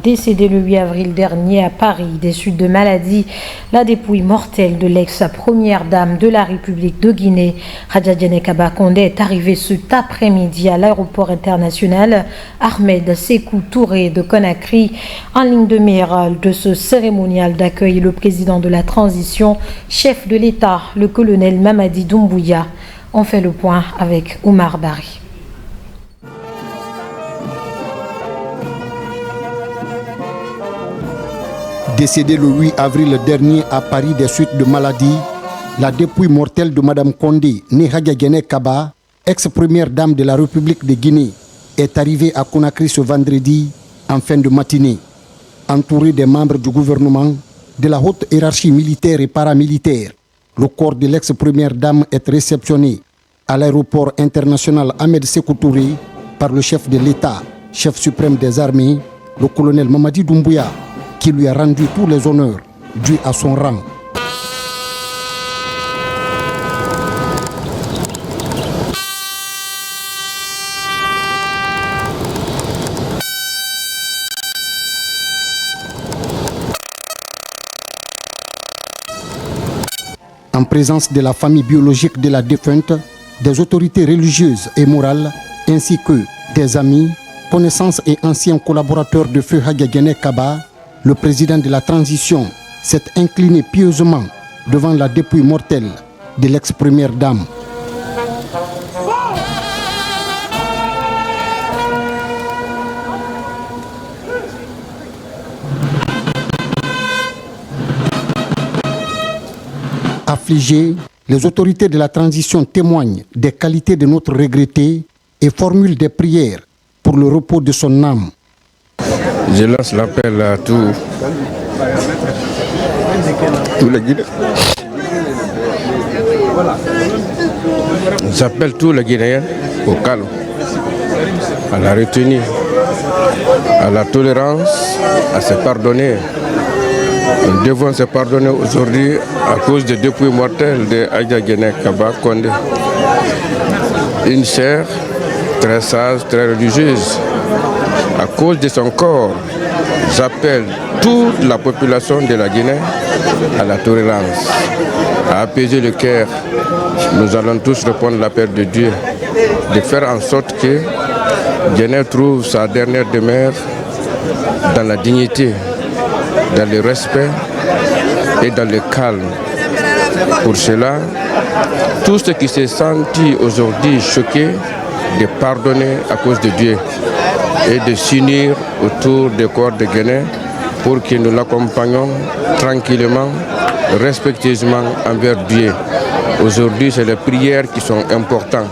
Décédé le 8 avril dernier à Paris des suites de maladie, la dépouille mortelle de l'ex-première dame de la République de Guinée, Hadja Diéné Kaba Condé, est arrivée cet après-midi à l'aéroport international Ahmed Sékou Touré de Conakry. En ligne de mire de ce cérémonial d'accueil, le président de la transition, chef de l'État, le colonel Mamadi Doumbouya. On fait le point avec Oumar Bari. Décédée le 8 avril dernier à Paris des suites de maladie, la dépouille mortelle de Mme Condé, née Hadja Diéné Kaba, ex-première dame de la République de Guinée, est arrivée à Conakry ce vendredi en fin de matinée. Entourée des membres du gouvernement, de la haute hiérarchie militaire et paramilitaire, le corps de l'ex-première dame est réceptionné à l'aéroport international Ahmed Sékou Touré par le chef de l'État, chef suprême des armées, le colonel Mamadi Doumbouya, qui lui a rendu tous les honneurs dus à son rang. En présence de la famille biologique de la défunte, des autorités religieuses et morales, ainsi que des amis, connaissances et anciens collaborateurs de feu Hadja Diéné Kaba, le président de la transition s'est incliné pieusement devant la dépouille mortelle de l'ex-première dame. Affligées, les autorités de la transition témoignent des qualités de notre regretté et formulent des prières pour le repos de son âme. Je lance l'appel à tous les Guinéens. J'appelle tous les Guinéens au calme, à la retenue, à la tolérance, à se pardonner. Nous devons se pardonner aujourd'hui à cause des dépouilles mortelles de Hadja Diéné Kaba Condé. Une sœur très sage, très religieuse. À cause de son corps, j'appelle toute la population de la Guinée à la tolérance, à apaiser le cœur. Nous allons tous répondre à l'appel de Dieu, de faire en sorte que Guinée trouve sa dernière demeure dans la dignité, dans le respect et dans le calme. Pour cela, tous ceux qui se sentent aujourd'hui choqués, de pardonner à cause de Dieu et de s'unir autour des corps de Guinée pour que nous l'accompagnions tranquillement, respectueusement envers Dieu. Aujourd'hui, c'est les prières qui sont importantes.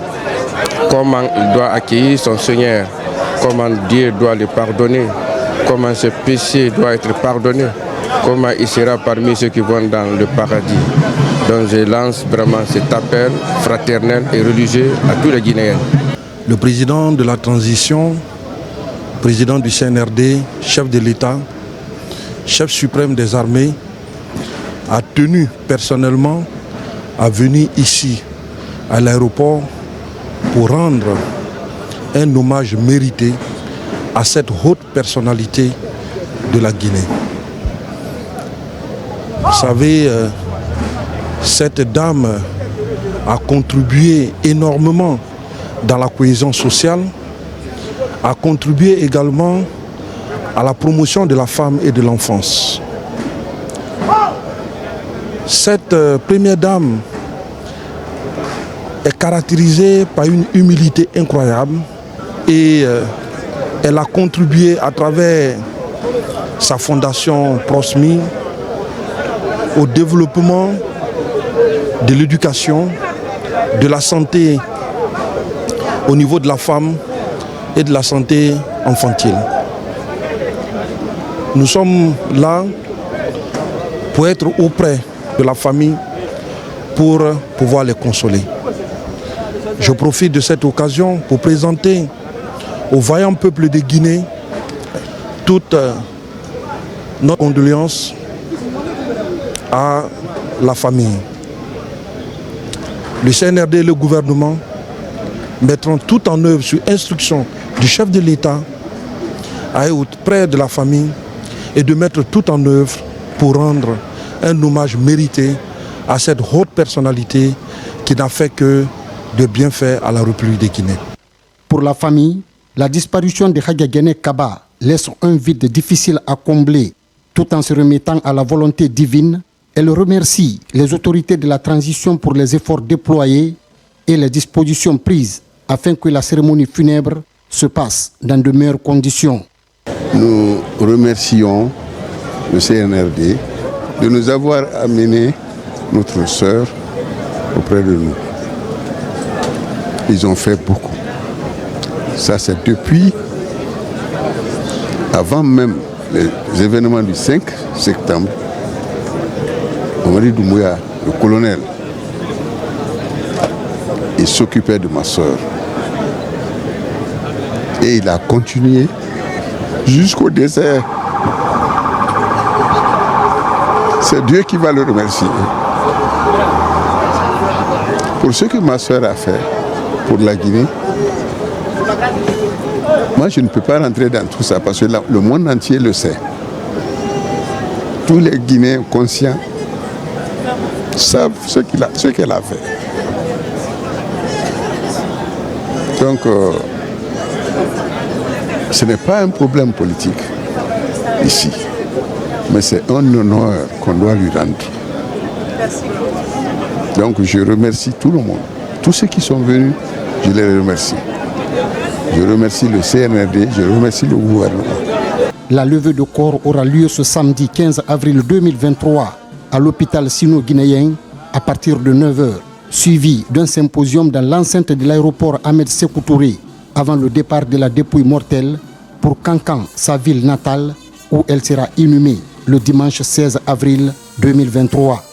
Comment il doit accueillir son Seigneur, comment Dieu doit le pardonner, comment ses péchés doivent être pardonnés, comment il sera parmi ceux qui vont dans le paradis. Donc je lance vraiment cet appel fraternel et religieux à tous les Guinéens. Le président de la transition, président du CNRD, chef de l'État, chef suprême des armées, a tenu personnellement à venir ici, à l'aéroport, pour rendre un hommage mérité à cette haute personnalité de la Guinée. Vous savez, cette dame a contribué énormément dans la cohésion sociale, a contribué également à la promotion de la femme et de l'enfance. Cette première dame est caractérisée par une humilité incroyable et elle a contribué à travers sa fondation Prosmi au développement de l'éducation, de la santé au niveau de la femme et de la santé infantile. Nous sommes là pour être auprès de la famille pour pouvoir les consoler. Je profite de cette occasion pour présenter au vaillant peuple de Guinée toute notre condoléance à la famille. Le CNRD et le gouvernement mettront tout en œuvre sur instruction du chef de l'État à être près de la famille et de mettre tout en œuvre pour rendre un hommage mérité à cette haute personnalité qui n'a fait que de bienfaits à la République de Guinée. Pour la famille, la disparition de Hadjadjené Kaba laisse un vide difficile à combler. Tout en se remettant à la volonté divine, elle remercie les autorités de la transition pour les efforts déployés et les dispositions prises afin que la cérémonie funèbre se passe dans de meilleures conditions. Nous remercions le CNRD de nous avoir amené notre sœur auprès de nous. Ils ont fait beaucoup. Ça, c'est depuis, avant même les événements du 5 septembre, Mamadi Doumbouya, le colonel, il s'occupait de ma sœur. Et il a continué jusqu'au décès. C'est Dieu qui va le remercier. Pour ce que ma sœur a fait pour la Guinée, moi je ne peux pas rentrer dans tout ça parce que le monde entier le sait. Tous les Guinéens conscients savent ce qu'elle a fait. Donc, ce n'est pas un problème politique ici, mais c'est un honneur qu'on doit lui rendre. Donc je remercie tout le monde. Tous ceux qui sont venus, je les remercie. Je remercie le CNRD, je remercie le gouvernement. La levée de corps aura lieu ce samedi 15 avril 2023 à l'hôpital sino-guinéen à partir de 9h, suivi d'un symposium dans l'enceinte de l'aéroport Ahmed Sékou Touré avant le départ de la dépouille mortelle pour Kankan, sa ville natale, où elle sera inhumée le dimanche 16 avril 2023.